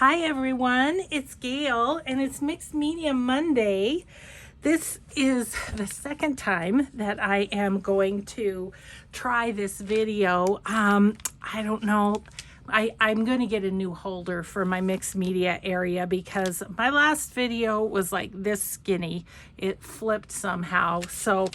Hi everyone, it's Gayle and it's Mixed Media Monday. This is the second time that I am going to try this video. I don't know. I'm going to get a new holder for my mixed media area because my last video was like this skinny. It flipped somehow. So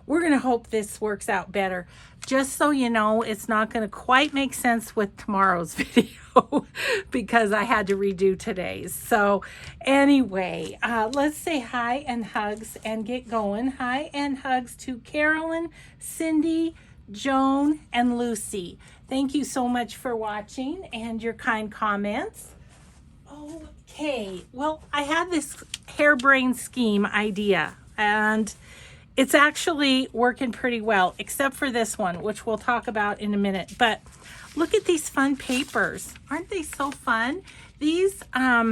we're going to hope this works out better. Just so you know, it's not going to quite make sense with tomorrow's video because I had to redo today's. So anyway, let's say hi and hugs and get going. Hi and hugs to Carolyn, Cindy, Joan, and Lucy. Thank you so much for watching and your kind comments. Okay, well, I had this harebrained scheme idea and it's actually working pretty well, except for this one, which we'll talk about in a minute. But look at these fun papers. Aren't they so fun? These I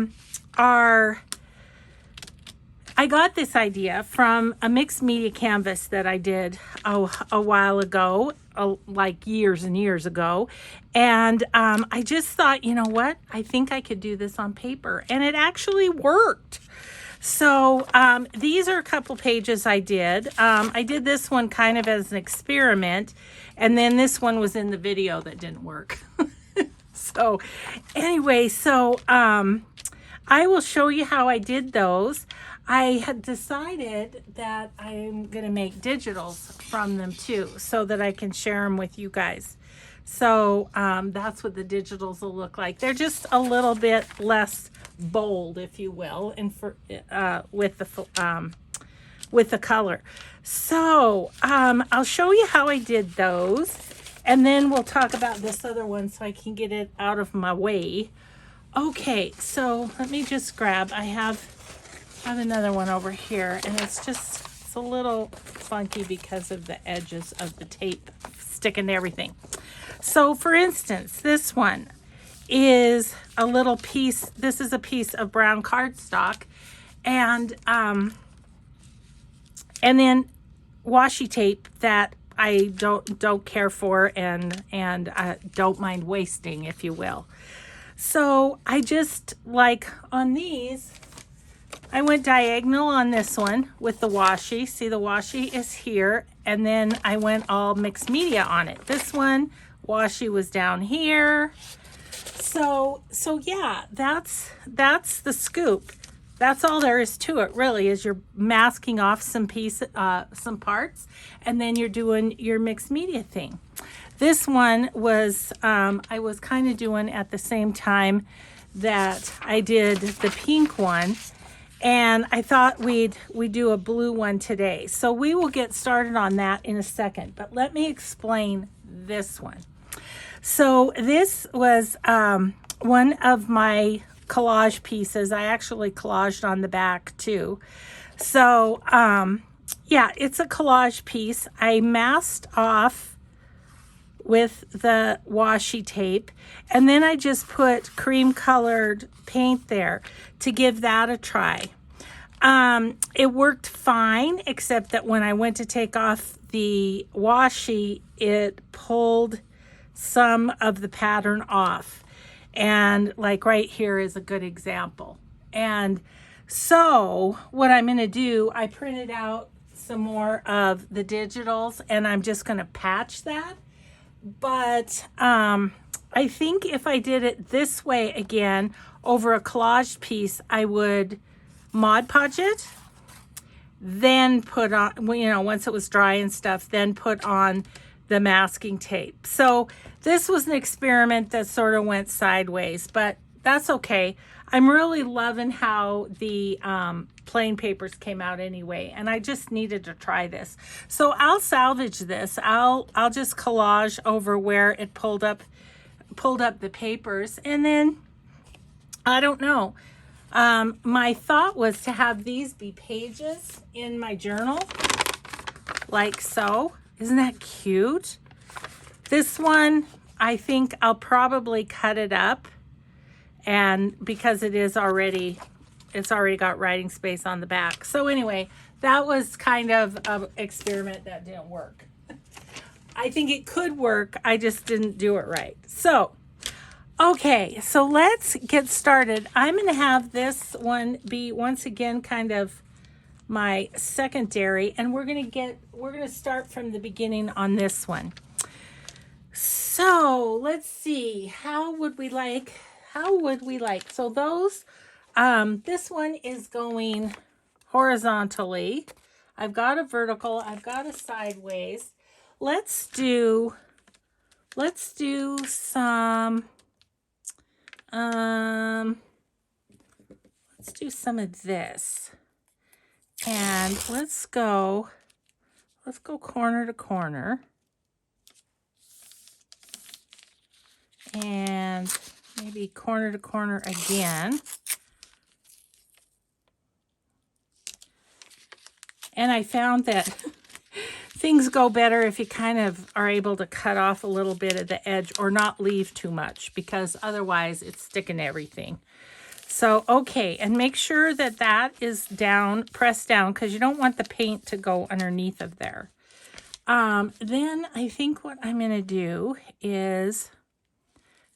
got this idea from a mixed media canvas that I did a while ago, like years and years ago. And I just thought, you know what? I think I could do this on paper. And it actually worked. So these are a couple pages I did. I did this one kind of as an experiment. And then this one was in the video that didn't work. So anyway, I will show you how I did those. I had decided that I'm going to make digitals from them too, so that I can share them with you guys. So that's what the digitals will look like. They're just a little bit less bold, if you will, and for with the color. So I'll show you how I did those, and then we'll talk about this other one so I can get it out of my way. Okay, so let me just grab. I have another one over here, and it's a little funky because of the edges of the tape sticking to everything. So for instance, this one is a little piece. This is a piece of brown cardstock, and then washi tape that I don't care for and don't mind wasting, if you will. So I just, like on these, I went diagonal on this one with the washi. See, the washi is here, and then I went all mixed media on it. This one, washi was down here. So yeah, that's the scoop. That's all there is to it, really, is you're masking off some parts, and then you're doing your mixed media thing. This one was, I was kind of doing at the same time that I did the pink one, and I thought we'd do a blue one today. So we will get started on that in a second, but let me explain this one. So this was one of my collage pieces. I actually collaged on the back too. So yeah, it's a collage piece. I masked off with the washi tape, and then I just put cream colored paint there to give that a try. It worked fine, except that when I went to take off the washi, it pulled some of the pattern off. And like right here is a good example. And so what I'm going to do, I printed out some more of the digitals, and I'm just going to patch that. But I think if I did it this way again over a collage piece, I would Mod Podge it, then put on, you know, once it was dry and stuff, then put on the masking tape. So this was an experiment that sort of went sideways, but that's okay. I'm really loving how the plain papers came out anyway, and I just needed to try this. So I'll salvage this. I'll just collage over where it pulled up the papers, and then I don't know. My thought was to have these be pages in my journal, like so. Isn't that cute? This one, I think I'll probably cut it up, and because it's already got writing space on the back. So anyway, that was kind of an experiment that didn't work. I think it could work. I just didn't do it right. So Okay, so let's get started. I'm going to have this one be once again kind of my secondary, and we're going to start from the beginning on this one. So let's see, how would we like, so those, this one is going horizontally. I've got a vertical, I've got a sideways. Let's do some, let's do some of this. And let's go corner to corner. And maybe corner to corner again. And I found that things go better if you kind of are able to cut off a little bit of the edge or not leave too much, because otherwise it's sticking to everything. So, okay, and make sure that that is down, pressed down, because you don't want the paint to go underneath of there. Then I think what I'm going to do is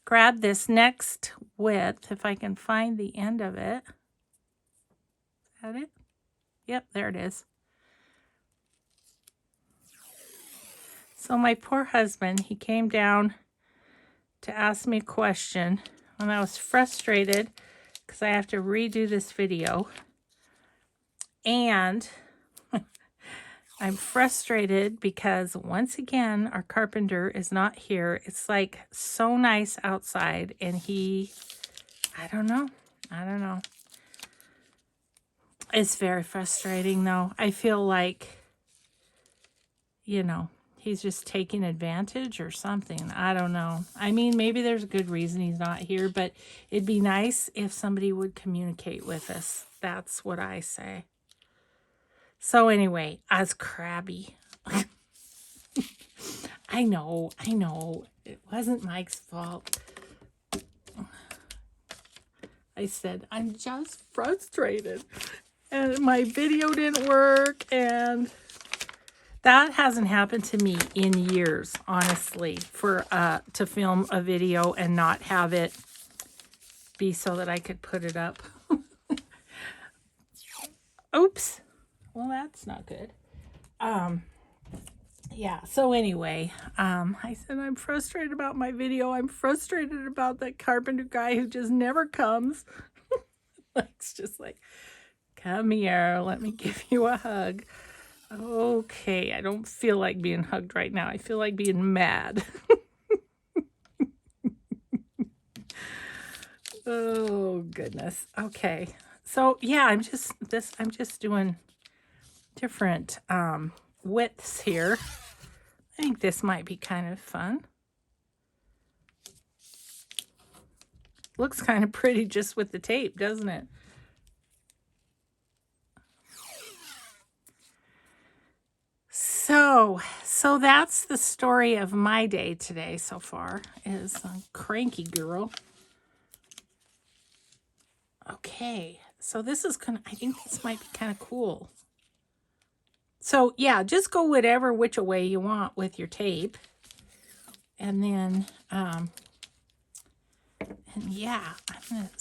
grab this next width, if I can find the end of it. Is that it? Yep, there it is. So my poor husband, he came down to ask me a question, and I was frustrated because I have to redo this video. And I'm frustrated because once again, our carpenter is not here. It's like so nice outside, and I don't know. It's very frustrating though. I feel like, he's just taking advantage or something. I don't know. I mean, maybe there's a good reason he's not here, but it'd be nice if somebody would communicate with us. That's what I say. So anyway, I was crabby. I know. It wasn't Mike's fault. I said, I'm just frustrated. And my video didn't work, and that hasn't happened to me in years, honestly, for to film a video and not have it be so that I could put it up. Oops. Well, that's not good. Yeah, so anyway, I said I'm frustrated about my video. I'm frustrated about that carpenter guy who just never comes. It's just like, come here, let me give you a hug. Okay, I don't feel like being hugged right now. I feel like being mad. Oh, goodness. Okay. So, yeah, I'm just doing different widths here. I think this might be kind of fun. Looks kind of pretty just with the tape, doesn't it? So that's the story of my day today so far, is a cranky girl. Okay, so this is I think this might be kind of cool. So yeah, just go which way you want with your tape. And then, and yeah, I'm going to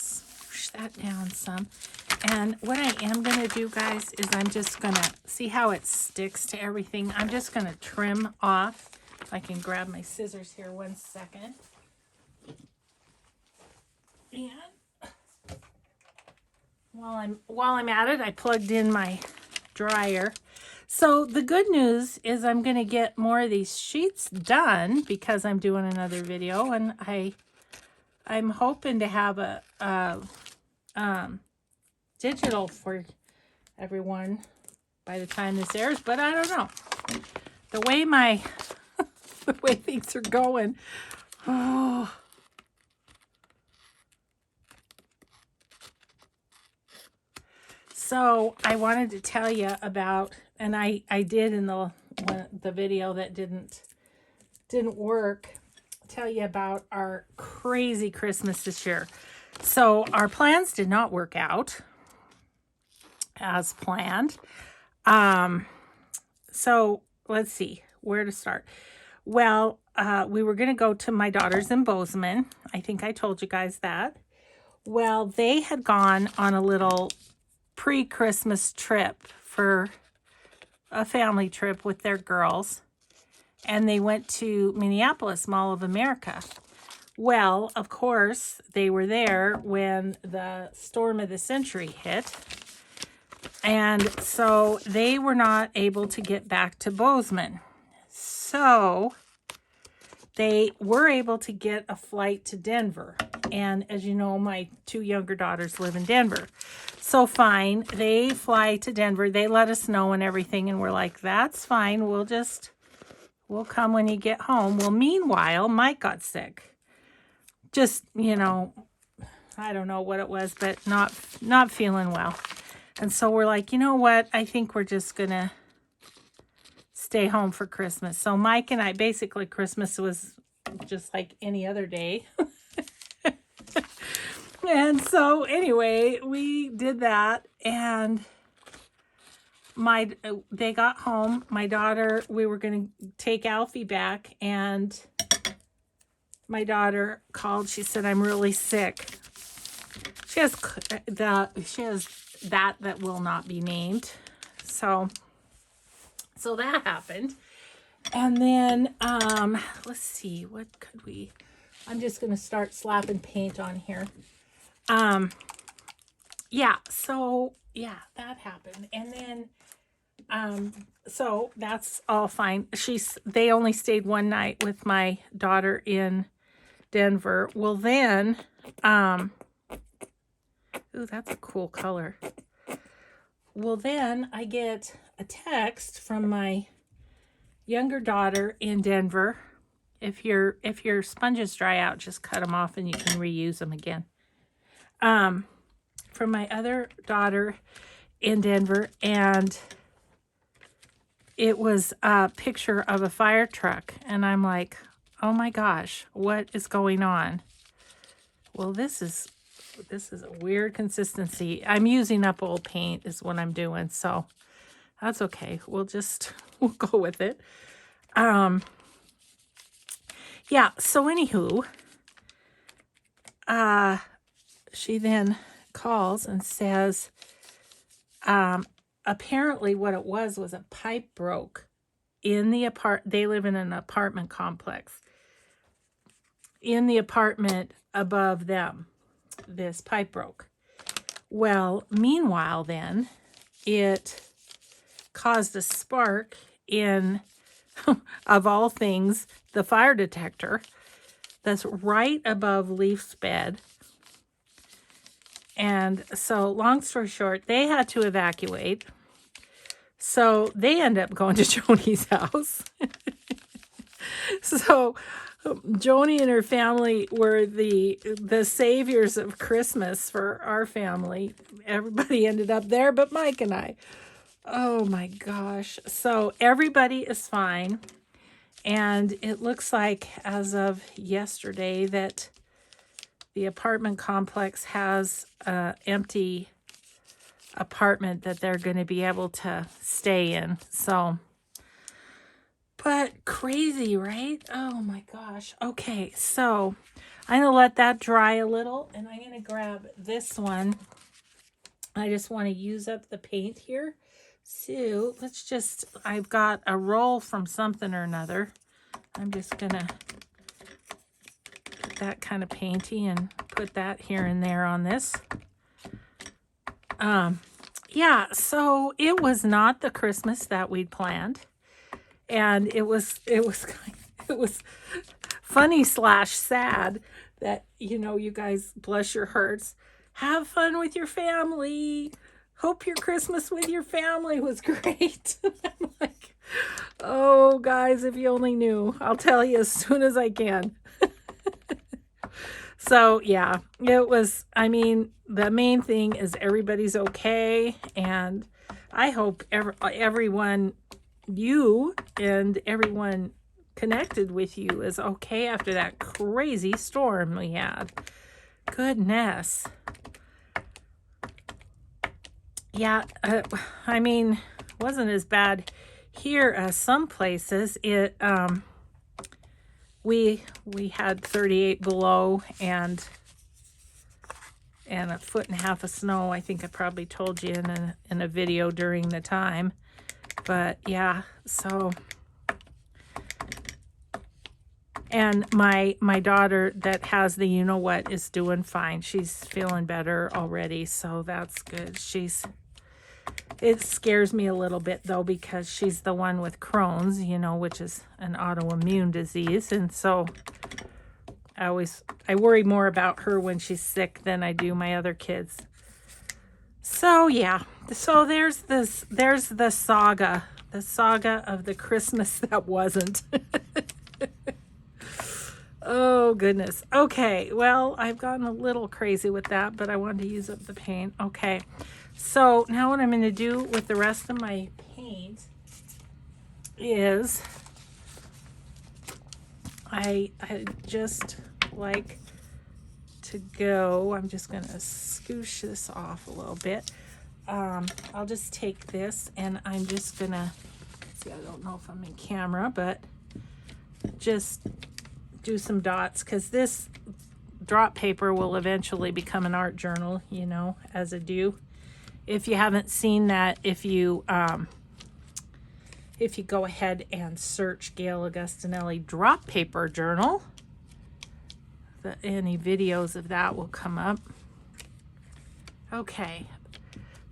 push that down some. And what I am going to do, guys, is I'm just going to see how it sticks to everything. I'm just going to trim off. If I can grab my scissors here 1 second. And while I'm at it, I plugged in my dryer. So the good news is I'm going to get more of these sheets done because I'm doing another video, and I'm hoping to have a digital for everyone by the time this airs, but I don't know. The way the way things are going. Oh. So I wanted to tell you about, and I did in the video that didn't work, tell you about our crazy Christmas this year. So our plans did not work out as planned. So let's see where to start. Well, we were going to go to my daughter's in Bozeman. I think I told you guys that. Well, they had gone on a little pre-Christmas trip for a family trip with their girls, and they went to Minneapolis, Mall of America. Well, of course, they were there when the storm of the century hit, and so they were not able to get back to Bozeman. So they were able to get a flight to Denver. And as you know, my 2 younger daughters live in Denver. So fine, they fly to Denver. They let us know and everything. And we're like, that's fine. We'll come when you get home. Well, meanwhile, Mike got sick. Just, I don't know what it was, but not feeling well. And so we're like, you know what? I think we're just going to stay home for Christmas. So Mike and I, basically Christmas was just like any other day. And so anyway, we did that, and they got home. My daughter, we were going to take Alfie back, and my daughter called. She said, I'm really sick. She has that will not be named. So that happened. And then, let's see, what could we, I'm just going to start slapping paint on here. That happened. And then, so that's all fine. They only stayed one night with my daughter in Denver. Well, then, ooh, that's a cool color. Well, then I get a text from my younger daughter in Denver. If your sponges dry out, just cut them off and you can reuse them again. From my other daughter in Denver, and it was a picture of a fire truck, and I'm like, oh my gosh, what is going on? Well, this is a weird consistency. I'm using up old paint is what I'm doing, so that's okay. We'll go with it. So anywho, she then calls and says, apparently what it was a pipe broke in the they live in an apartment complex. In the apartment above them, this pipe broke. Well, meanwhile then, it caused a spark in, of all things, the fire detector that's right above Leaf's bed. And so, long story short, they had to evacuate. So they end up going to Joni's house. So Joni and her family were the saviors of Christmas for our family. Everybody ended up there but Mike and I. Oh my gosh. So everybody is fine. And it looks like as of yesterday that the apartment complex has an empty apartment that they're going to be able to stay in. So, but crazy, right? Oh my gosh. Okay, so I'm going to let that dry a little, and I'm going to grab this one. I just want to use up the paint here. So I've got a roll from something or another. I'm just going to get that kind of painty and put that here and there on this. So it was not the Christmas that we'd planned. And it was funny / sad that, you guys, bless your hearts, have fun with your family. Hope your Christmas with your family was great. I'm like, oh, guys, if you only knew. I'll tell you as soon as I can. So, yeah, it was, the main thing is everybody's okay. And I hope everyone, you and everyone connected with you is okay after that crazy storm we had. Goodness. Yeah, wasn't as bad here as some places. we had 38 below and a foot and a half of snow. I think I probably told you in a video during the time. But yeah, so, and my daughter that has the you-know-what is doing fine. She's feeling better already, so that's good. It scares me a little bit, though, because she's the one with Crohn's, you know, which is an autoimmune disease, and so I worry more about her when she's sick than I do my other kids. So yeah, so there's the saga of the Christmas that wasn't. Oh goodness. Okay, well, I've gotten a little crazy with that, but I wanted to use up the paint. Okay, so now what I'm going to do with the rest of my paint is I just like to go, I'm just going to scoosh this off a little bit. I'll just take this and I'm just going to, see, I don't know if I'm in camera, but just do some dots, because this drop paper will eventually become an art journal, you know, as a do. If you haven't seen that, if you go ahead and search Gayle Augustinelli drop paper journal, any videos of that will come up. Okay,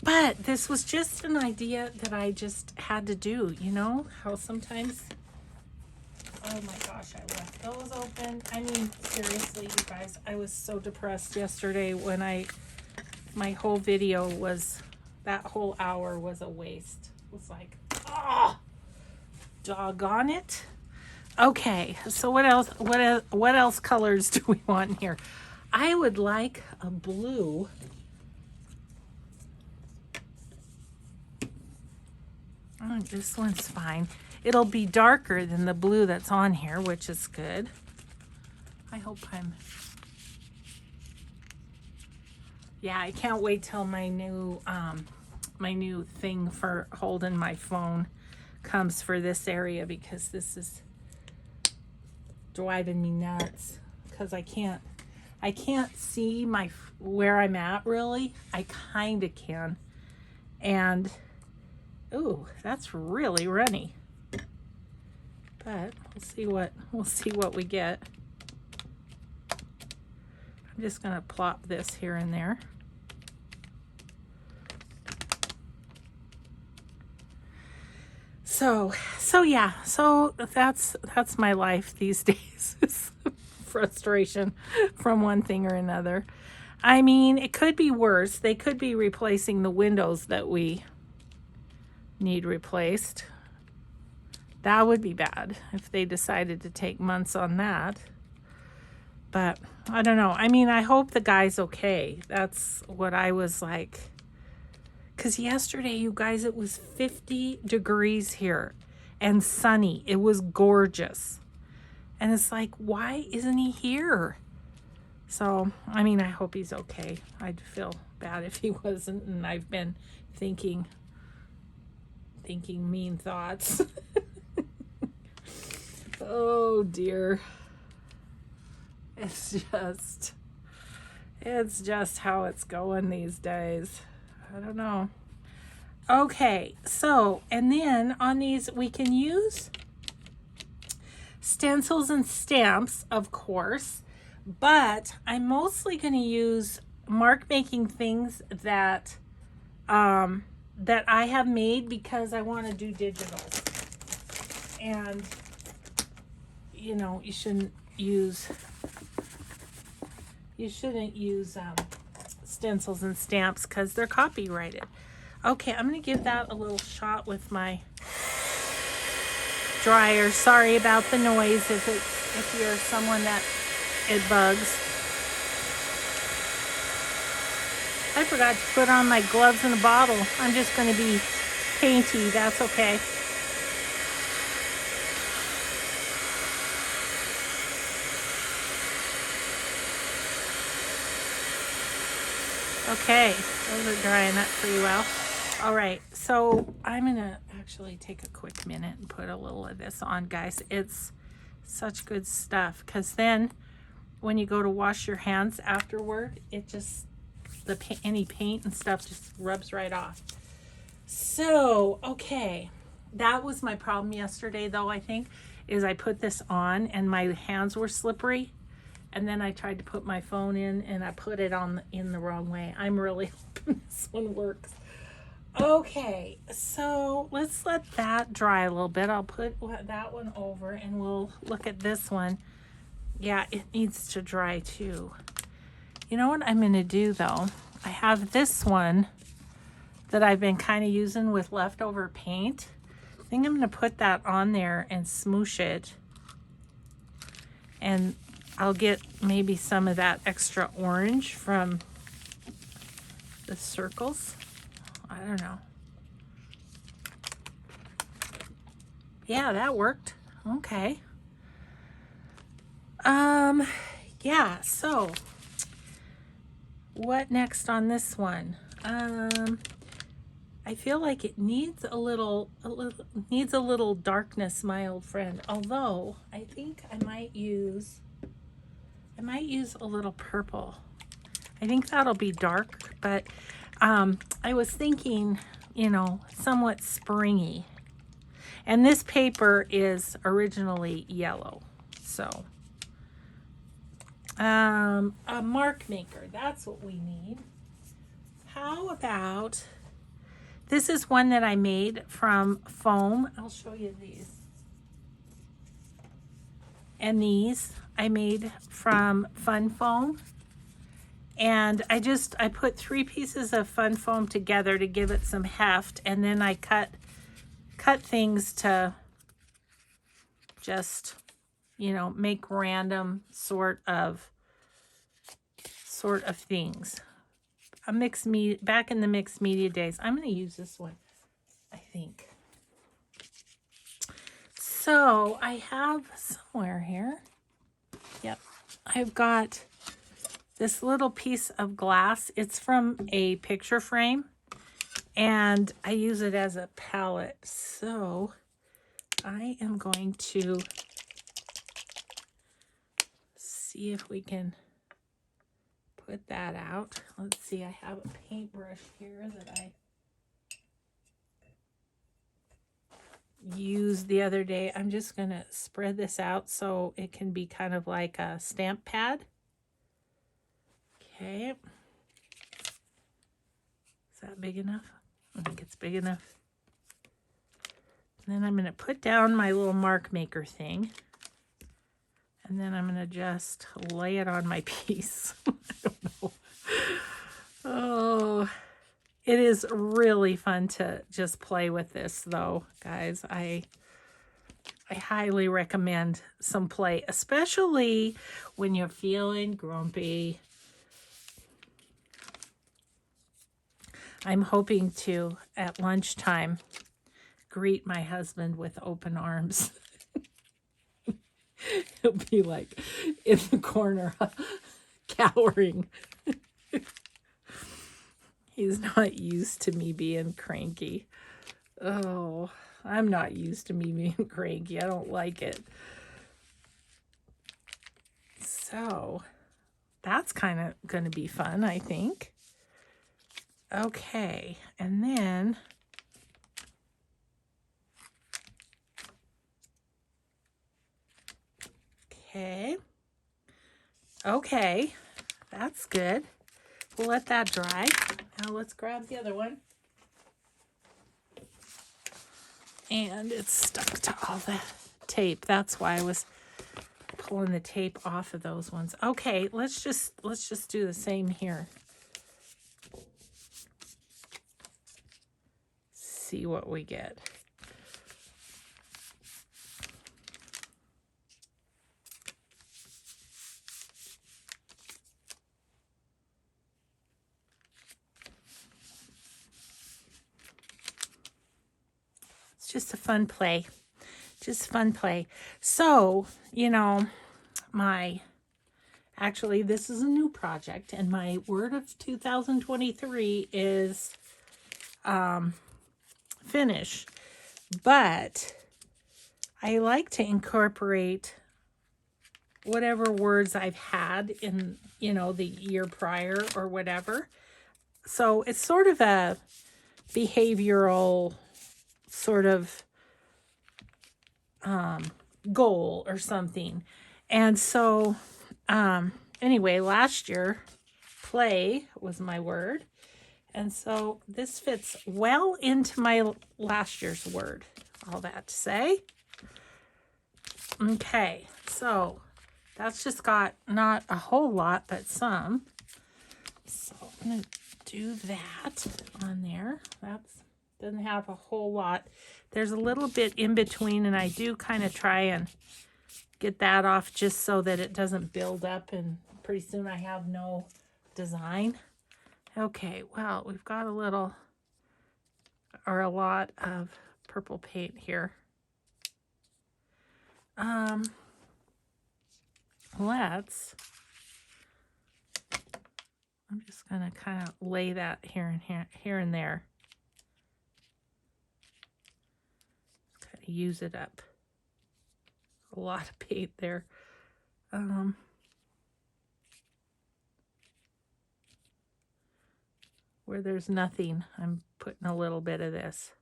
but this was just an idea that I just had to do, you know, how sometimes, oh my gosh, I left those open. I mean, seriously, you guys, I was so depressed yesterday when my whole video was, that whole hour was a waste. It was like, oh, doggone it. Okay, so what else colors do we want in here? I would like a blue. Oh, this one's fine. It'll be darker than the blue that's on here, which is good. I hope yeah, I can't wait till my new thing for holding my phone comes for this area, because this is driving me nuts, because I can't see where I'm at really. I kind of can, and ooh, that's really runny, but we'll see what we get. I'm just gonna plop this here and there. So yeah, so that's my life these days. Frustration from one thing or another. I mean, it could be worse. They could be replacing the windows that we need replaced. That would be bad if they decided to take months on that. But I don't know. I mean, I hope the guy's okay. That's what I was like. Because yesterday, you guys, it was 50 degrees here and sunny. It was gorgeous. And it's like, why isn't he here? So, I mean, I hope he's okay. I'd feel bad if he wasn't. And I've been thinking mean thoughts. Oh, dear. It's just how it's going these days. I don't know. Okay, so, and then on these, we can use stencils and stamps, of course, but I'm mostly going to use mark making things that I have made, because I want to do digitals. And, you know, you shouldn't use stencils and stamps because they're copyrighted. Okay, I'm going to give that a little shot with my dryer. Sorry about the noise if you're someone that it bugs. I forgot to put on my gloves in a bottle. I'm just going to be painty. That's okay. Okay, those are drying up pretty well. All right, so I'm gonna actually take a quick minute and put a little of this on, guys. It's Such good stuff, because then when you go to wash your hands afterward, it just, any paint and stuff just rubs right off. So, okay, that was my problem yesterday, though, I think, is I put this on and my hands were slippery, and then I tried to put my phone in and I put it on in the wrong way. I'm really hoping this one works. Okay, so let's let that dry a little bit. I'll put that one over and we'll look at this one. Yeah, it needs to dry too. You know what I'm going to do, though? I have this one that I've been kind of using with leftover paint. I think I'm going to put that on there and smoosh it. And I'll get maybe some of that extra orange from the circles. I don't know. Yeah, that worked. Okay. Yeah, so what next on this one? I feel like it needs a little darkness, my old friend. Although I think I might use a little purple. I think that'll be dark, but I was thinking, you know, somewhat springy. And this paper is originally yellow, so a mark maker, that's what we need. How about, this is one that I made from foam. I'll show you these. And these I made from fun foam. And I put 3 pieces of fun foam together to give it some heft, and then I cut things to just, you know, make random sort of things. Back in the mixed media days. I'm going to use this one, I think. So I have somewhere here. Yep. I've got this little piece of glass. It's from a picture frame, and I use it as a palette. So I am going to see if we can put that out. Let's see, I have a paintbrush here that I used the other day. I'm just going to spread this out so it can be kind of like a stamp pad. Okay. Is that big enough? I think it's big enough. And then I'm going to put down my little mark maker thing. And then I'm going to just lay it on my piece. I don't know. Oh, it is really fun to just play with this, though, guys. I highly recommend some play, especially when you're feeling grumpy. I'm hoping to, at lunchtime, greet my husband with open arms. He'll be like in the corner, cowering. He's not used to me being cranky. Oh, I'm not used to me being cranky. I don't like it. So that's kind of going to be fun, I think. Okay, and then okay, that's good. We'll let that dry. Now let's grab the other one. And it's stuck to all the tape. That's why I was pulling the tape off of those ones. Okay, let's just do the same here. See what we get. It's just a fun play. Just fun play. So, you know, actually this is a new project, and my word of 2023 is finish. But I like to incorporate whatever words I've had in, you know, the year prior or whatever. So it's sort of a behavioral sort of goal or something. And so anyway, last year, play was my word. And so this fits well into my last year's word. All that to say. Okay, so that's just got not a whole lot, but some. So I'm going to do that on there. That's doesn't have a whole lot. There's a little bit in between, and I do kind of try and get that off just so that it doesn't build up, and pretty soon I have no design. Okay, well, we've got a little or a lot of purple paint here. I'm just going to kind of lay that here and there. Kind of use it up. A lot of paint there. Where there's nothing, I'm putting a little bit of this.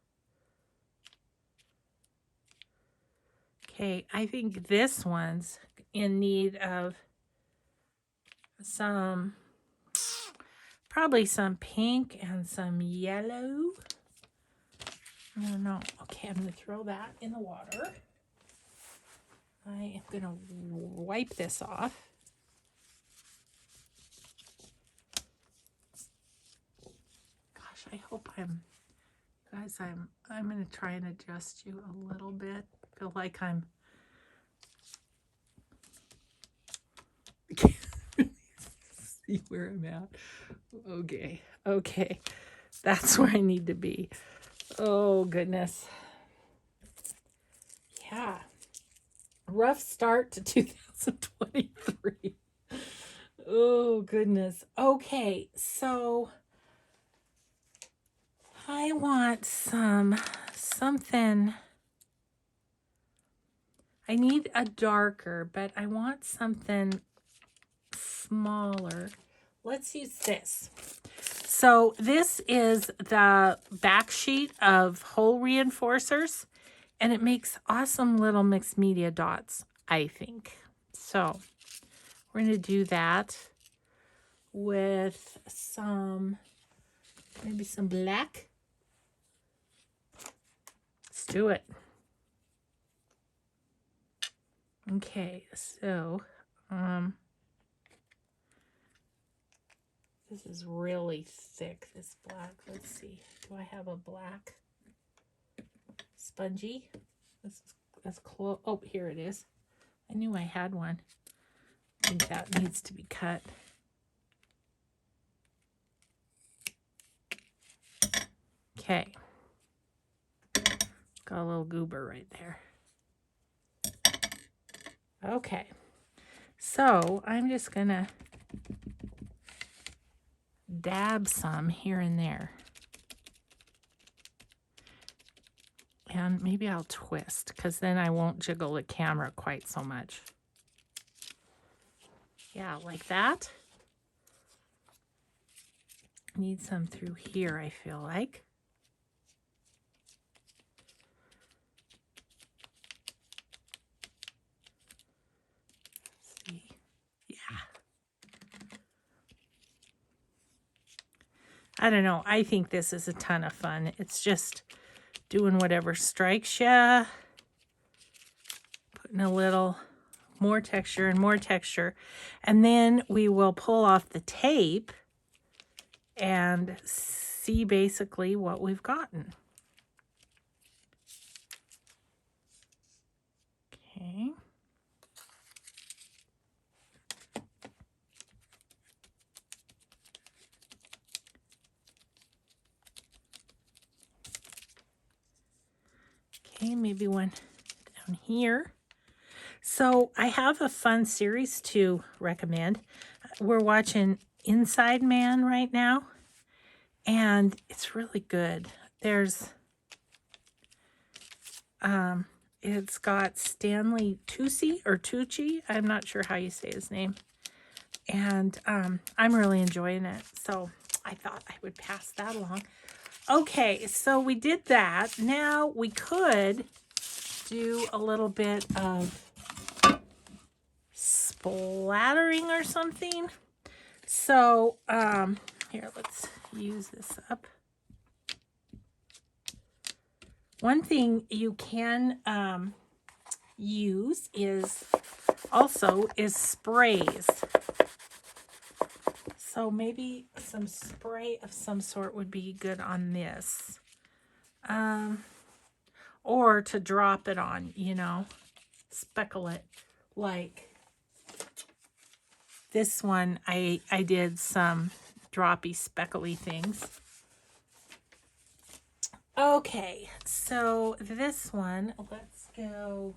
Okay, I think this one's in need of probably some pink and some yellow. I don't know. Okay, I'm going to throw that in the water. I am going to wipe this off. Gosh, I hope guys, I'm going to try and adjust you a little bit. I feel like I'm see where I'm at. Okay. That's where I need to be. Oh, goodness. Yeah. Rough start to 2023. Oh, goodness. Okay, so I want something. I need a darker, but I want something smaller. Let's use this. So this is the back sheet of hole reinforcers, and it makes awesome little mixed media dots, I think. So we're going to do that with maybe some black. Let's do it. Okay, so this is really thick, this black. Let's see. Do I have a black spongy? That's close. Oh, here it is. I knew I had one. I think that needs to be cut. Okay. Got a little goober right there. Okay. So I'm just going to dab some here and there. And maybe I'll twist, because then I won't jiggle the camera quite so much. Yeah, like that. Need some through here, I feel like. Let's see. Yeah. I don't know. I think this is a ton of fun. It's just doing whatever strikes you. Putting a little more texture and more texture. And then we will pull off the tape and see basically what we've gotten. Okay. Okay, maybe one down here. So I have a fun series to recommend. We're watching Inside Man right now, and it's really good. it's got Stanley Tucci. I'm not sure how you say his name. And I'm really enjoying it. So I thought I would pass that along. Okay, so we did that. Now we could do a little bit of splattering or something. So here, let's use this up. One thing you can use is sprays. So maybe some spray of some sort would be good on this. Or to drop it on, you know, speckle it. Like this one, I did some droppy, speckly things. Okay, so this one, let's go.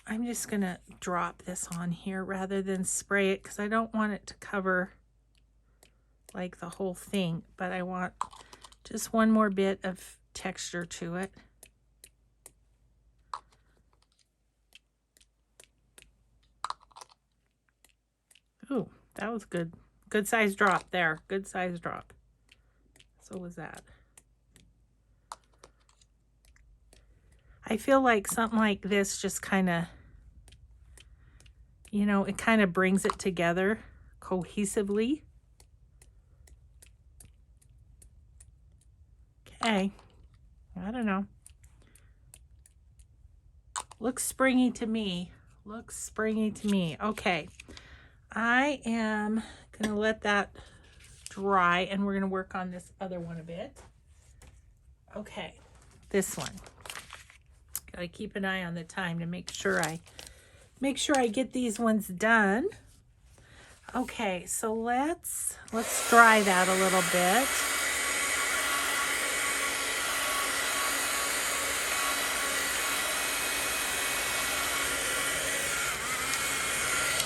I'm just going to drop this on here rather than spray it because I don't want it to cover like the whole thing, but I want just one more bit of texture to it. Ooh, that was good. Good size drop there. Good size drop. So was that. I feel like something like this just kind of, you know, it kind of brings it together cohesively. Okay. I don't know. Looks springy to me. Looks springy to me. Okay. I am going to let that dry and we're going to work on this other one a bit. Okay. This one. Gotta keep an eye on the time to make sure I get these ones done. Okay, so let's dry that a little bit.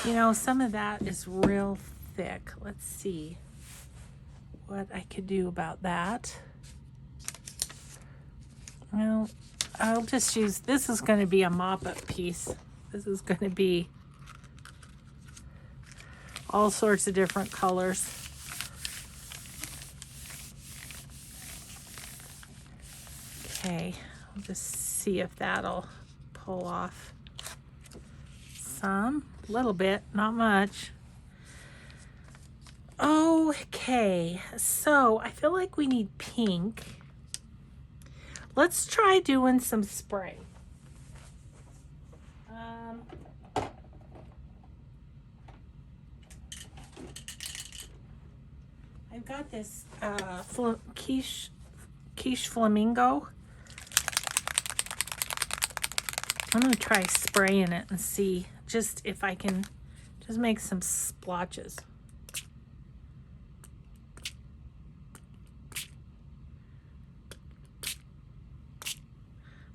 You know, some of that is real thick. Let's see what I could do about that. Well, I'll just use, this is going to be a mop-up piece. This is going to be all sorts of different colors. Okay, I'll just see if that'll pull off some, a little bit, not much. Okay, so I feel like we need pink. Let's try doing some spray. I've got this quiche flamingo. I'm going to try spraying it and see just if I can just make some splotches.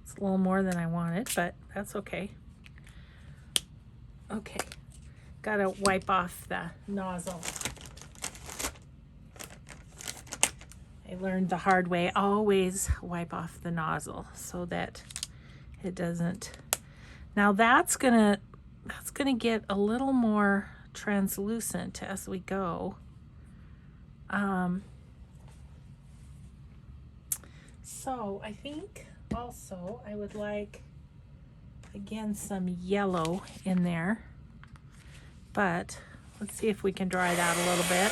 It's a little more than I wanted, but that's okay. Okay, gotta wipe off the nozzle. I learned the hard way, always wipe off the nozzle so that it doesn't. Now that's gonna get a little more translucent as we go. So I think also I would like, again, some yellow in there, but let's see if we can dry that a little bit.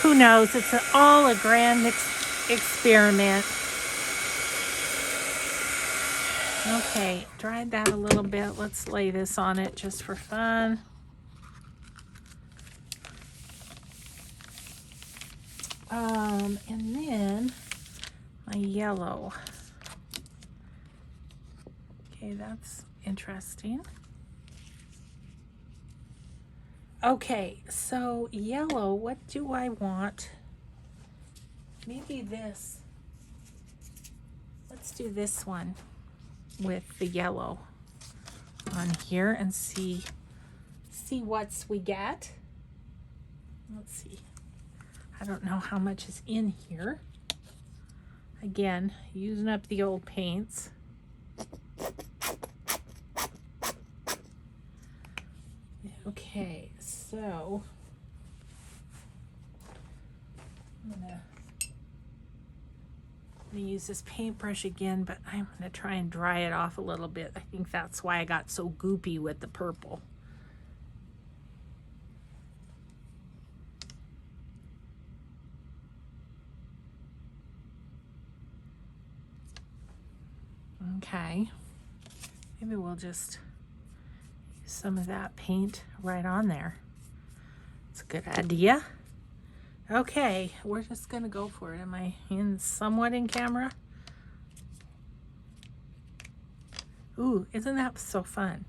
Who knows? It's all a grand experiment. Okay, dried that a little bit. Let's lay this on it just for fun. And then my yellow. Okay, that's interesting. Okay, so yellow, what do I want? Maybe this. Let's do this one with the yellow on here and see what we get. Let's see. I don't know how much is in here. Again, using up the old paints. Okay, so I'm gonna use this paintbrush again, but I'm gonna try and dry it off a little bit. I think that's why I got so goopy with the purple. Okay, maybe we'll just use some of that paint right on there. It's a good idea. Okay, we're just gonna go for it. Am I somewhat in camera? Ooh, isn't that so fun?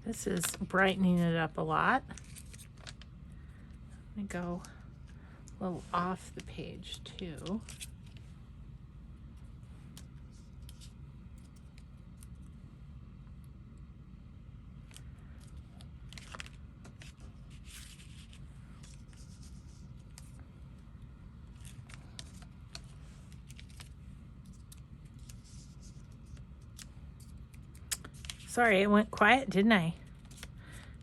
This is brightening it up a lot. Let me go a little off the page too. Sorry, it went quiet, didn't I?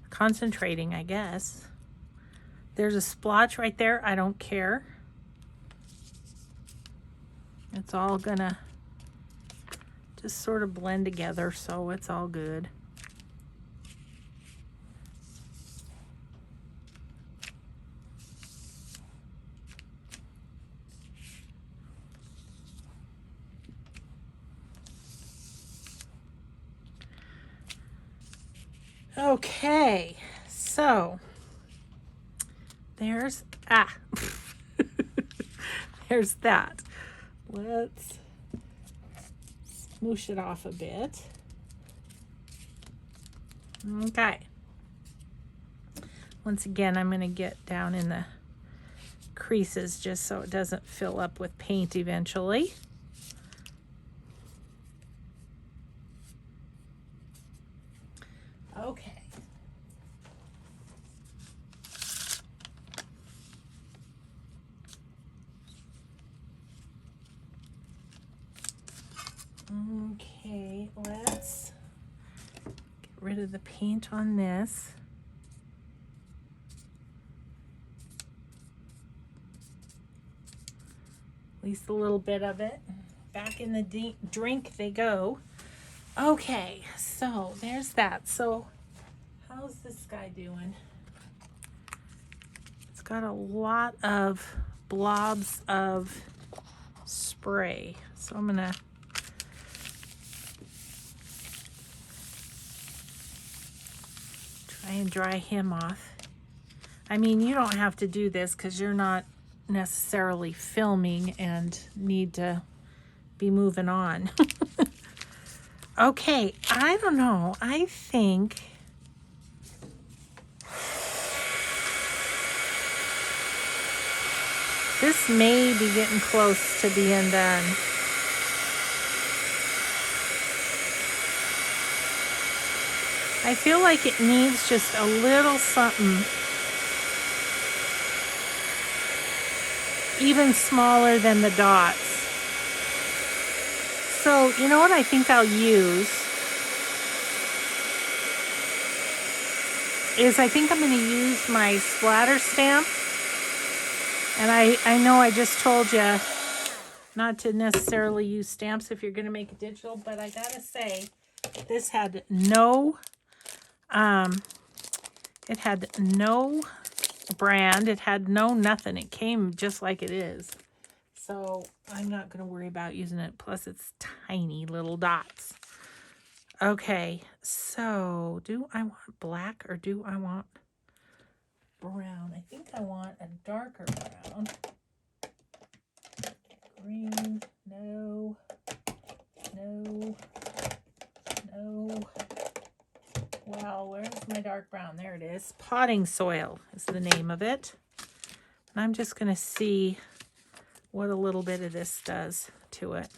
Concentrating, I guess. There's a splotch right there. I don't care. It's all gonna just sort of blend together, so it's all good. Okay, so there's there's that. Let's smoosh it off a bit. Okay. Once again, I'm going to get down in the creases just so it doesn't fill up with paint eventually. Okay. Okay, let's get rid of the paint on this. At least a little bit of it. Back in the drink they go. Okay, so there's that. So how's this guy doing? It's got a lot of blobs of spray. So I'm gonna try and dry him off. I mean, you don't have to do this because you're not necessarily filming and need to be moving on. Okay, I don't know. I think this may be getting close to being done. I feel like it needs just a little something even smaller than the dots. So, you know what I think I'll use is I think I'm going to use my splatter stamp. And I know I just told you not to necessarily use stamps if you're going to make it digital, but I got to say, this had no brand. It had no nothing. It came just like it is. So I'm not going to worry about using it. Plus it's tiny little dots. Okay, so do I want black or do I want brown. I think I want a darker brown. Green, no, no, no. Well, where's my dark brown? There it is. Potting soil is the name of it. And I'm just going to see what a little bit of this does to it.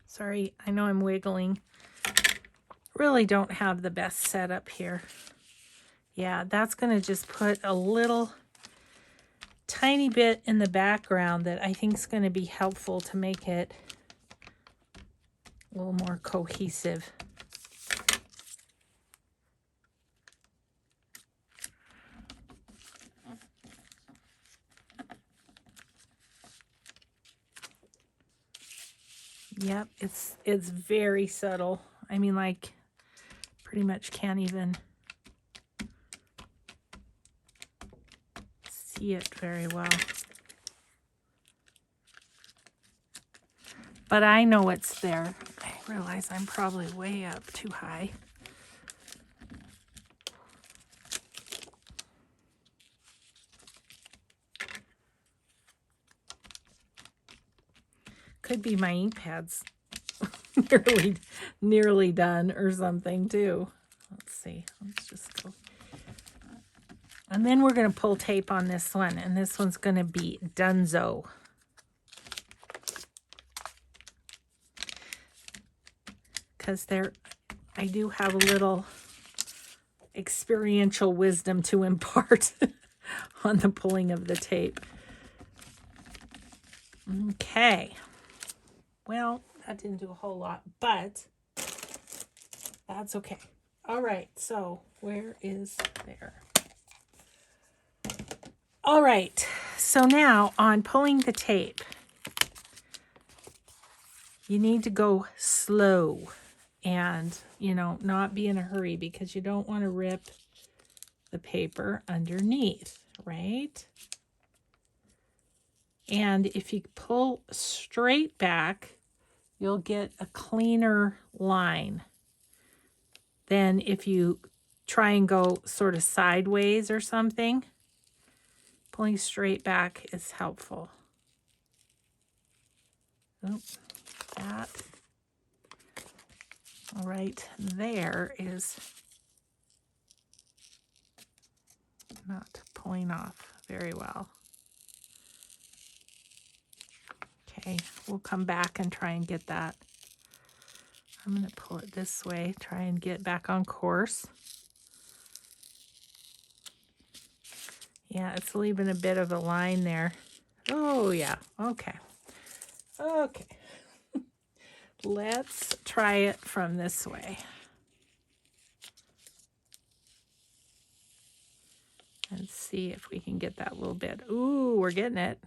Sorry, I know I'm wiggling. Really don't have the best setup here. Yeah, that's going to just put a little tiny bit in the background that I think is going to be helpful to make it a little more cohesive. Yep, it's very subtle. I mean, like, pretty much can't even see it very well. But I know it's there. I realize I'm probably way up too high. Could be my ink pads nearly done or something too. Let's see. Let's just go. And then we're going to pull tape on this one, and this one's going to be Dunzo. Because I do have a little experiential wisdom to impart on the pulling of the tape. Okay. Well, that didn't do a whole lot, but that's okay. All right, so where is there? All right, so now on pulling the tape, you need to go slow and, you know, not be in a hurry because you don't want to rip the paper underneath, right? And if you pull straight back, you'll get a cleaner line than if you try and go sort of sideways or something. Pulling straight back is helpful. Oh, that. All right, there is not pulling off very well. Okay, we'll come back and try and get that. I'm going to pull it this way, try and get back on course. Yeah, it's leaving a bit of a line there. Oh, yeah. Okay. Okay. Let's try it from this way. And see if we can get that little bit. Ooh, we're getting it.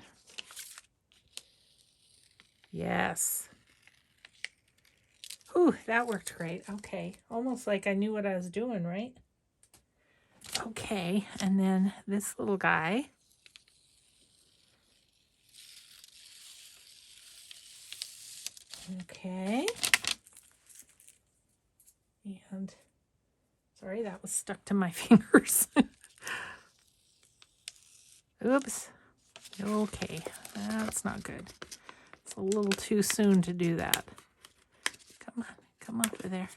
Yes. Ooh, that worked great. Okay. Almost like I knew what I was doing, right? Okay. And then this little guy. Okay. And sorry, that was stuck to my fingers. Oops. Okay. That's not good. It's a little too soon to do that. Come on. Come over there.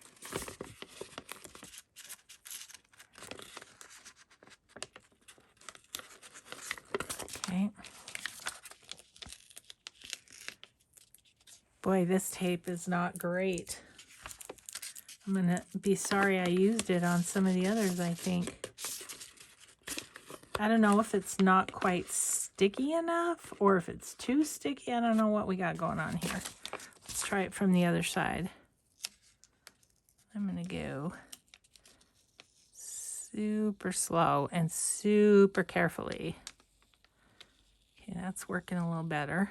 Okay. Boy, this tape is not great. I'm going to be sorry I used it on some of the others, I think. I don't know if it's not quite sticky enough or if it's too sticky. I don't know what we got going on here. Let's try it from the other side. I'm going to go super slow and super carefully. Okay, that's working a little better.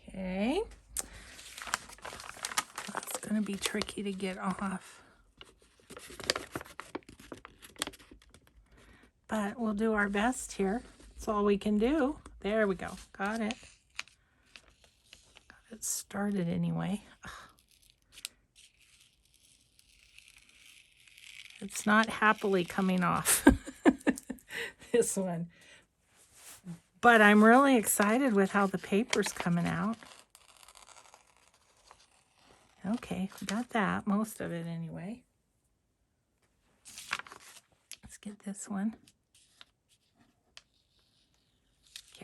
Okay. That's going to be tricky to get off. but we'll do our best here. That's all we can do. There we go. Got it. Got it started anyway. Ugh. It's not happily coming off, this one. But I'm really excited with how the paper's coming out. Okay, we got that, most of it anyway. Let's get this one.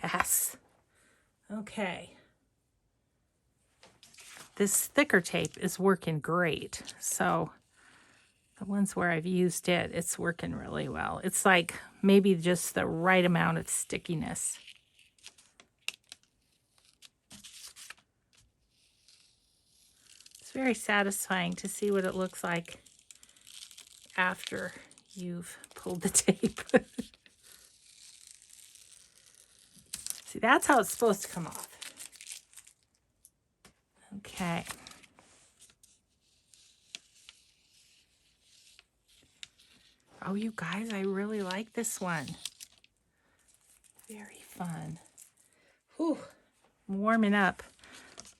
Yes. Okay. This thicker tape is working great. So the ones where I've used it, it's working really well. It's like maybe just the right amount of stickiness. It's very satisfying to see what it looks like after you've pulled the tape. See, that's how it's supposed to come off. Okay. Oh, you guys, I really like this one. Very fun. Whew, I'm warming up.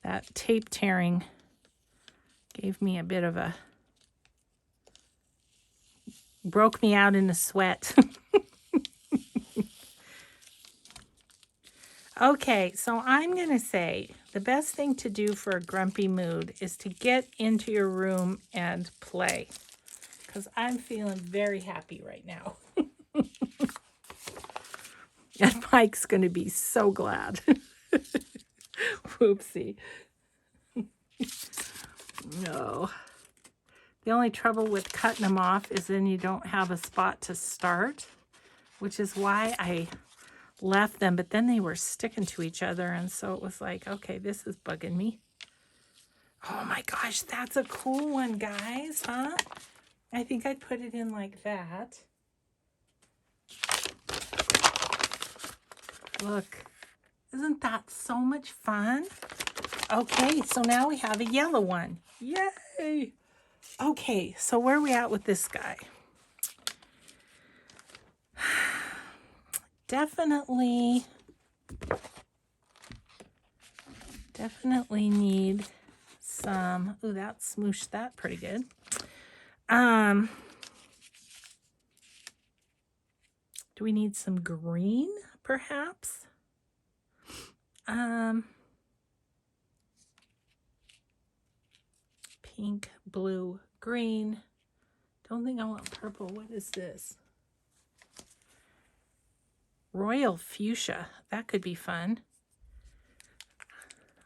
That tape tearing gave me a bit of a, broke me out in a sweat. Okay, so I'm going to say the best thing to do for a grumpy mood is to get into your room and play. Because I'm feeling very happy right now. And Mike's going to be so glad. Whoopsie. No. The only trouble with cutting them off is then you don't have a spot to start, which is why I left them, but then they were sticking to each other, and so it was like, okay, this is bugging me. Oh my gosh, that's a cool one, guys, huh? I think I'd put it in like that. Look, isn't that so much fun? Okay, so now we have a yellow one. Yay! Okay, so where are we at with this guy? Definitely need some. Ooh, that smooshed that pretty good. Do we need some green, perhaps? Pink, blue, green. Don't think I want purple. What is this? Royal fuchsia. That could be fun.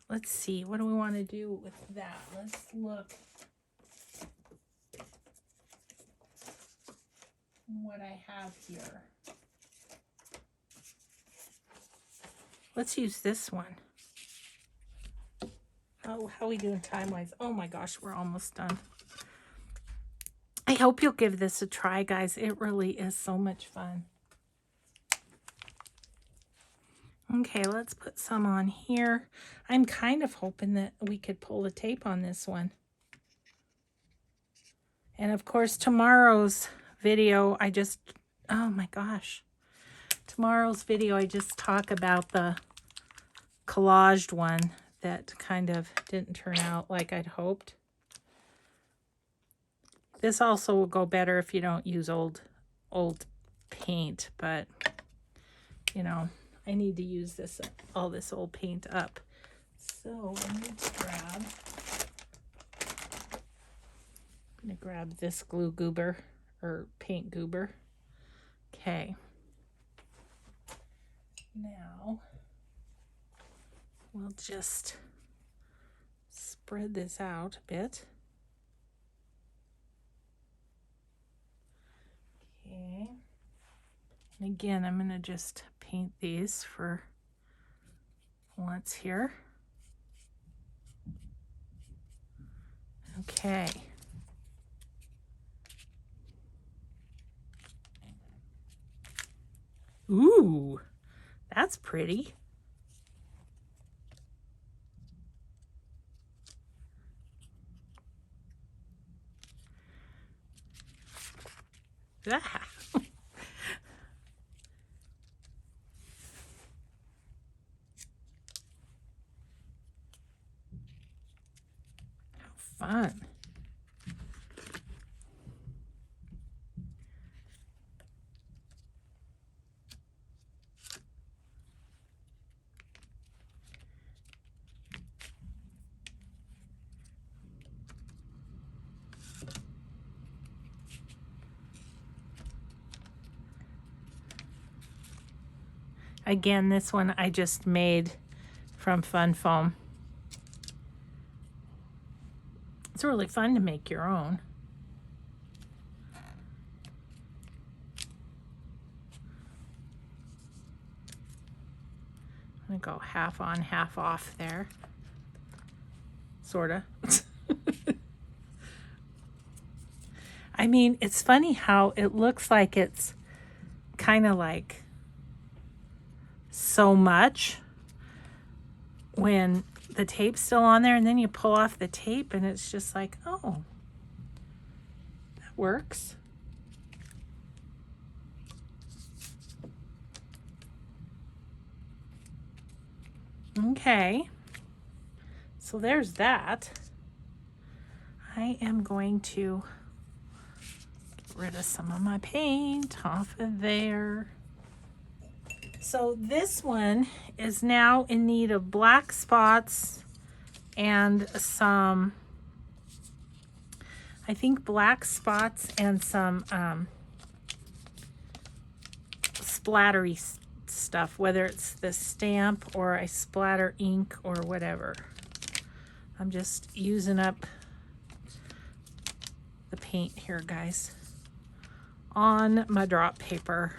Let's see. What do we want to do with that? Let's look what I have here. Let's use this one. How are we doing time-wise? Oh my gosh, we're almost done. I hope you'll give this a try, guys. It really is so much fun. Okay, let's put some on here. I'm kind of hoping that we could pull the tape on this one. And of course, tomorrow's video, oh my gosh. Tomorrow's video, I just talk about the collaged one that kind of didn't turn out like I'd hoped. This also will go better if you don't use old paint, but you know, I need to use all this old paint up. So I need to grab, I'm gonna grab this glue goober or paint goober. Okay. Now we'll just spread this out a bit. Okay. And again, I'm going to just paint these for once here. Okay. Ooh, that's pretty. Ah. Again, this one I just made from Fun Foam. It's really fun to make your own. I'm gonna go half on, half off there. Sorta. I mean, it's funny how it looks like it's kind of like so much when the tape's still on there, and then you pull off the tape and it's just like, oh, that works. Okay, so there's that. I am going to get rid of some of my paint off of there. So this one is now in need of black spots and some, I think black spots and some splattery stuff, whether it's the stamp or I splatter ink or whatever. I'm just using up the paint here, guys, on my drop paper.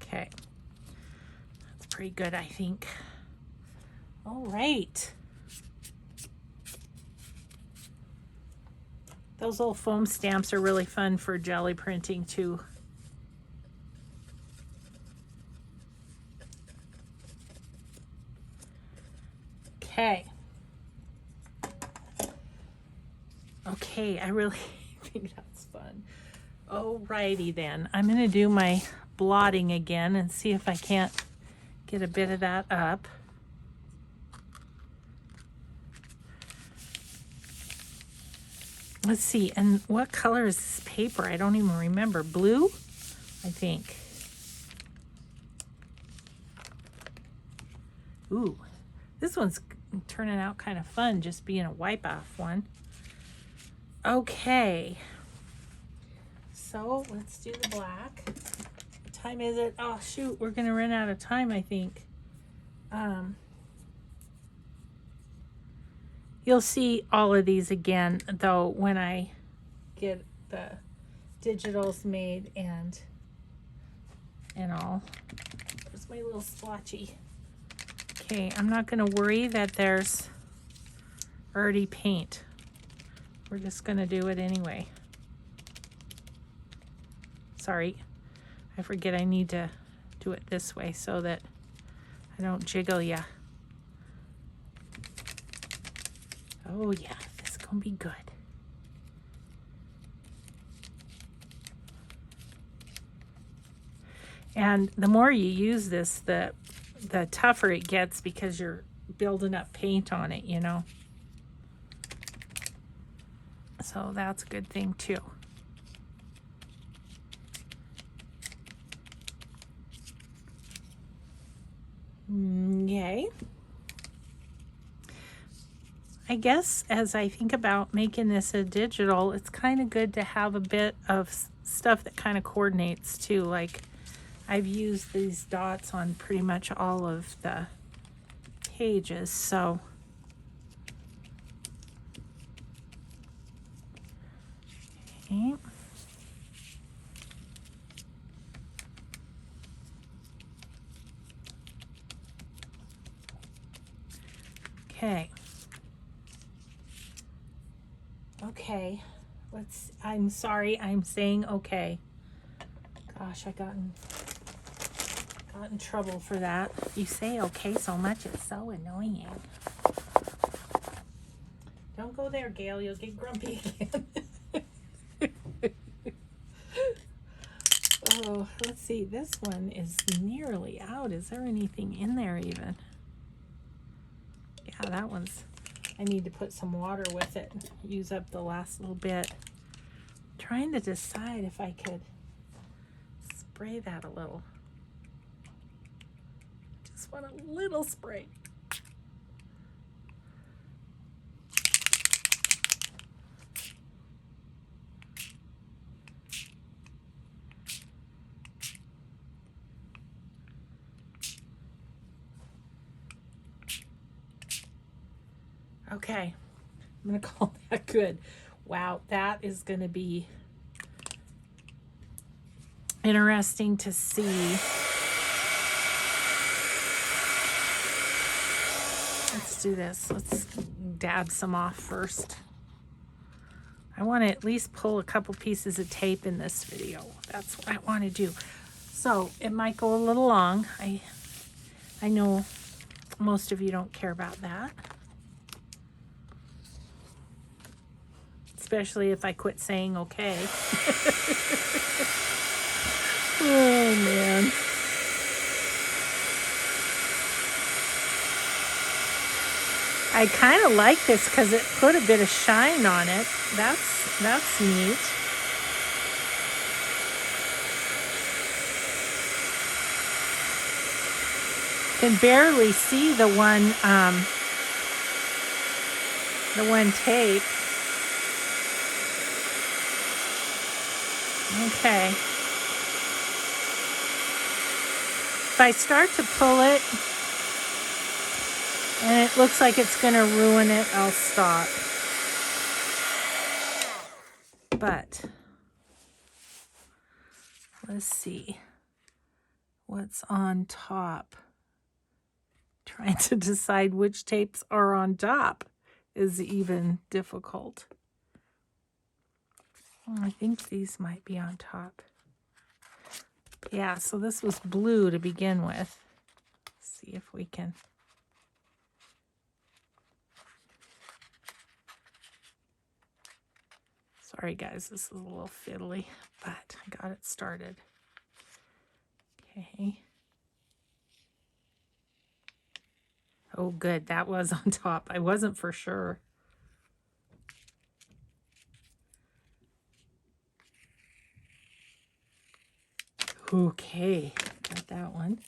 Okay, that's pretty good, I think. All right. Those little foam stamps are really fun for jelly printing too. Okay. Okay, I really think that's fun. Alrighty then. I'm gonna do my blotting again and see if I can't get a bit of that up. Let's see, and what color is this paper? I don't even remember. Blue, I think. Ooh, this one's turning out kind of fun, just being a wipe off one. Okay, so let's do the black. What time is it? Oh shoot, we're gonna run out of time, I think. You'll see all of these again, though, when I get the digitals made and all. There's my little splotchy. Okay, I'm not going to worry that there's already paint. We're just going to do it anyway. Sorry, I forget I need to do it this way so that I don't jiggle ya. Oh yeah, this is gonna be good. And the more you use this, the tougher it gets because you're building up paint on it, you know. So that's a good thing too. Yay. I guess as I think about making this a digital, it's kind of good to have a bit of stuff that kind of coordinates too. Like I've used these dots on pretty much all of the pages, so okay. Okay. Okay, I'm sorry, I'm saying okay. Gosh, I got in trouble for that. You say okay so much, it's so annoying. Don't go there, Gayle, you'll get grumpy again. Oh, let's see, this one is nearly out. Is there anything in there even? Yeah, that one's, I need to put some water with it, use up the last little bit. I'm trying to decide if I could spray that a little. Just want a little spray. Okay, I'm going to call that good. Wow, that is going to be interesting to see. Let's do this. Let's dab some off first. I want to at least pull a couple pieces of tape in this video. That's what I want to do. So it might go a little long. I know most of you don't care about that. Especially if I quit saying okay. Oh man. I kind of like this because it put a bit of shine on it. That's neat. Can barely see the one tape. Okay. If I start to pull it and it looks like it's going to ruin it, I'll stop. But let's see what's on top. Trying to decide which tapes are on top is even difficult. I think these might be on top. Yeah, so this was blue to begin with. Let's see if we can. Sorry guys, this is a little fiddly, but I got it started. Okay. Oh good, that was on top. I wasn't for sure. Okay, got that one.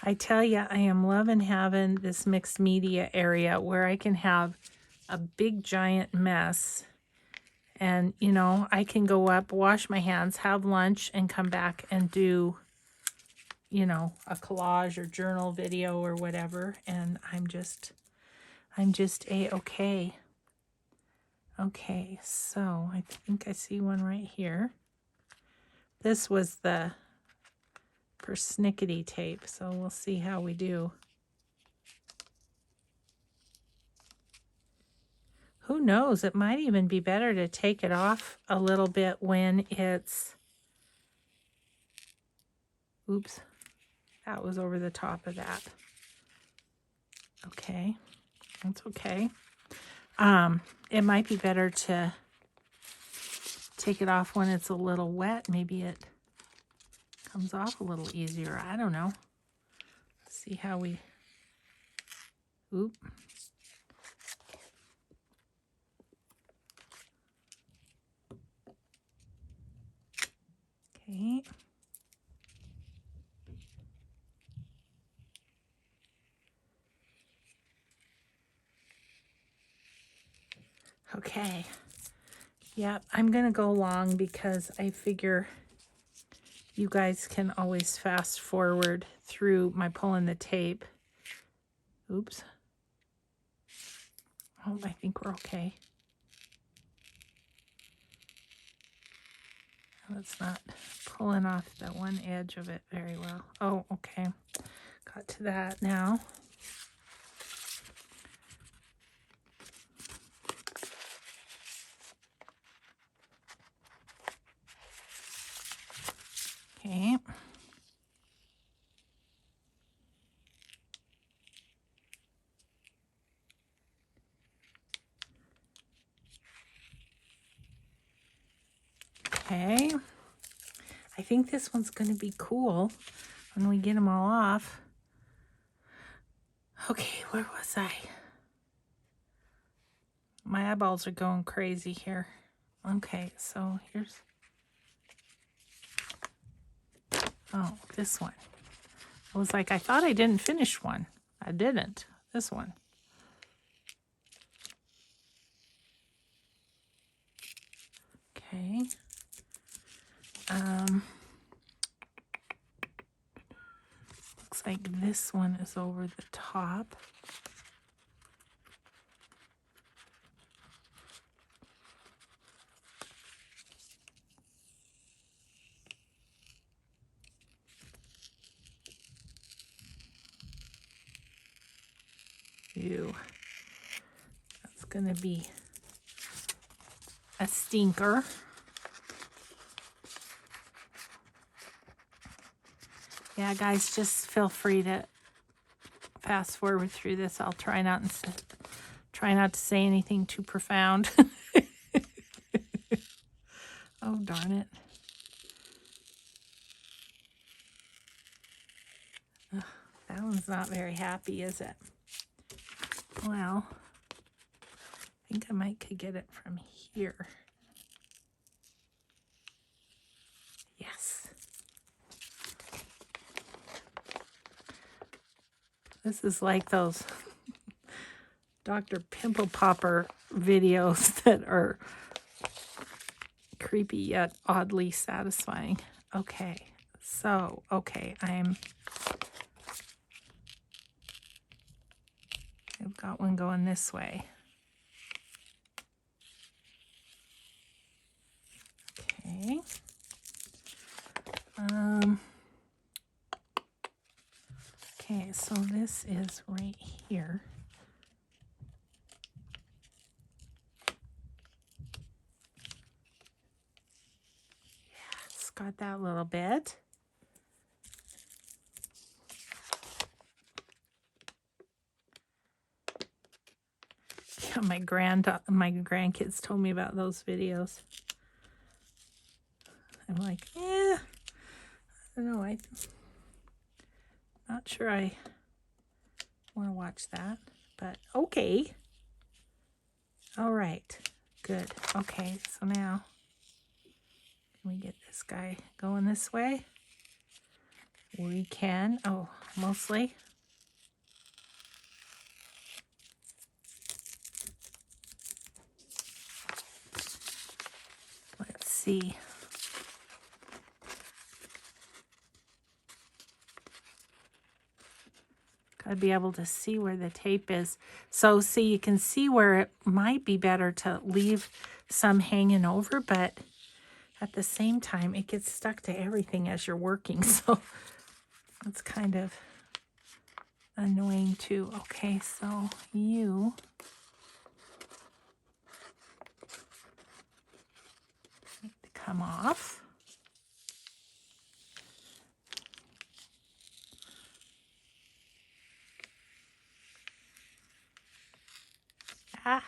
I tell you, I am loving having this mixed media area where I can have a big giant mess and, you know, I can go up, wash my hands, have lunch, and come back and do, you know, a collage or journal video or whatever, and I'm just a-okay. Okay, so I think I see one right here. This was the persnickety tape, so we'll see how we do. Who knows, it might even be better to take it off a little bit when it's, oops, that was over the top of that. Okay, that's okay. It might be better to take it off when it's a little wet. Maybe it comes off a little easier. I don't know. Let's see how we, oop. Okay. Okay. Yep, I'm going to go long because I figure you guys can always fast forward through my pulling the tape. Oops. Oh, I think we're okay. That's not pulling off that one edge of it very well. Oh, okay. Got to that now. Okay. Okay. I think this one's going to be cool when we get them all off. Okay, where was I? My eyeballs are going crazy here. Okay, so here's... Oh, this one. I was like, I thought I didn't finish one. I didn't. This one. Okay. Looks looks like this one is over the top. Ew. That's gonna be a stinker. Yeah, guys, just feel free to fast forward through this. I'll try not to say anything too profound. Oh, darn it. Ugh, that one's not very happy, is it? Well, I think I might could get it from here. Yes. This is like those Dr. Pimple Popper videos that are creepy yet oddly satisfying. Okay, so, okay, I've got one going this way. Okay. Okay, so this is right here. Yeah, it's got that little bit. Yeah, my grandkids told me about those videos. I'm like, I don't know. I'm not sure I want to watch that, but okay. All right, good. Okay, so now can we get this guy going this way? We can. Oh, mostly. Let's see. Gotta be able to see where the tape is. So see, you can see where it might be better to leave some hanging over, but at the same time, it gets stuck to everything as you're working. So it's kind of annoying too. Okay, so you need to come off. Ah,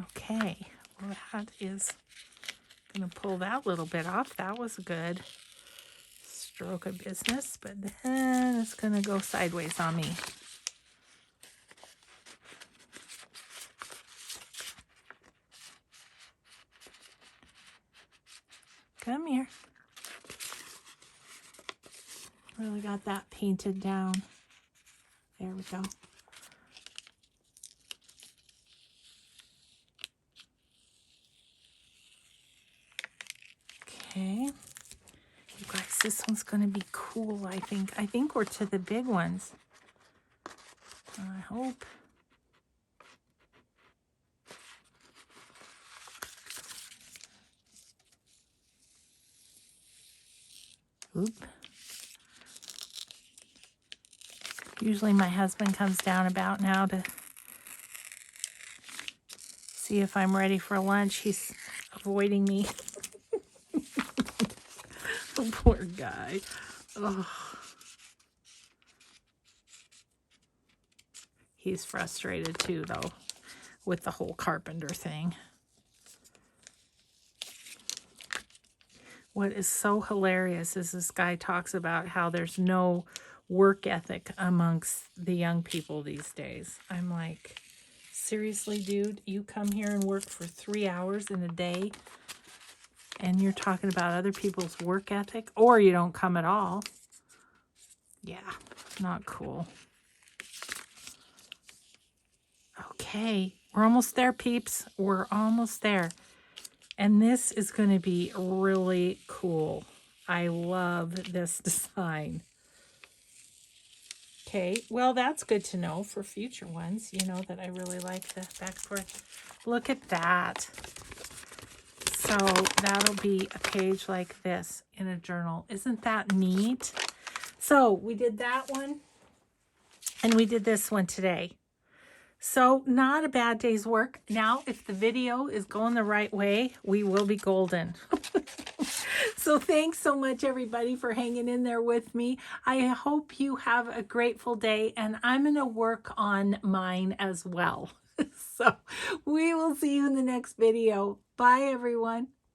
okay. Well, that is going to pull that little bit off. That was a good stroke of business, but then it's going to go sideways on me. Come here. Really got that painted down. There we go. Okay. You guys, this one's going to be cool, I think. I think we're to the big ones. I hope. Oop. Usually my husband comes down about now to see if I'm ready for lunch. He's avoiding me. Oh, poor guy. Oh. He's frustrated too, though, with the whole carpenter thing. What is so hilarious is this guy talks about how there's no work ethic amongst the young people these days. I'm like, seriously, dude, you come here and work for 3 hours in a day and you're talking about other people's work ethic, or you don't come at all. Yeah, not cool. Okay, we're almost there, peeps. We're almost there. And this is going to be really cool. I love this design. Okay, well, that's good to know for future ones, you know, that I really like the back and forth. Look at that. So that'll be a page like this in a journal. Isn't that neat? So we did that one, and we did this one today. So not a bad day's work. Now, if the video is going the right way, we will be golden. So thanks so much, everybody, for hanging in there with me. I hope you have a grateful day, and I'm going to work on mine as well. So we will see you in the next video. Bye, everyone.